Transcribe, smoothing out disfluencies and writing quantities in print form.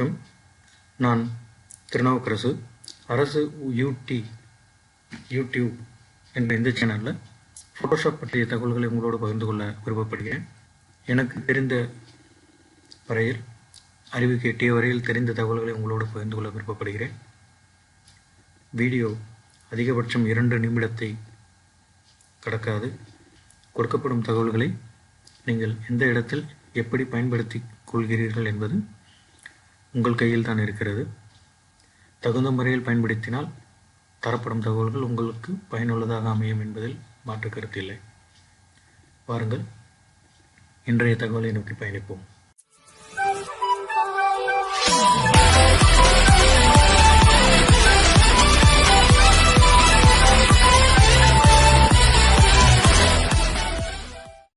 வணக்கம். நான் திருநாவுக்கரசு. அரசு யூடியூப் என்ற இந்த சேனலில் ஃபோட்டோஷாப் பற்றிய தகவல்களை உங்களோடு பகிர்ந்து கொள்ள விருப்பப்படுகிறேன். எனக்கு தெரிந்த வரையில், அறிவுக்கு எட்டிய வரையில் தெரிந்த தகவல்களை உங்களோடு பகிர்ந்து கொள்ள விருப்பப்படுகிறேன். வீடியோ அதிகபட்சம் 2 நிமிடத்தை கடக்காது. கொடுக்கப்படும் தகவல்களை நீங்கள் எந்த இடத்தில் எப்படி பயன்படுத்தி கொள்கிறீர்கள் என்பது உங்கள் கையில் தான் இருக்கிறது. தகுந்த முறையில் பயன்படுத்தினால் தரப்படும் தகவல்கள் உங்களுக்கு பயனுள்ளதாக அமையும் என்பதில் மாற்று கருத்தில்லை. வாருங்கள், இன்றைய தகவலை நோக்கி பயணிப்போம்.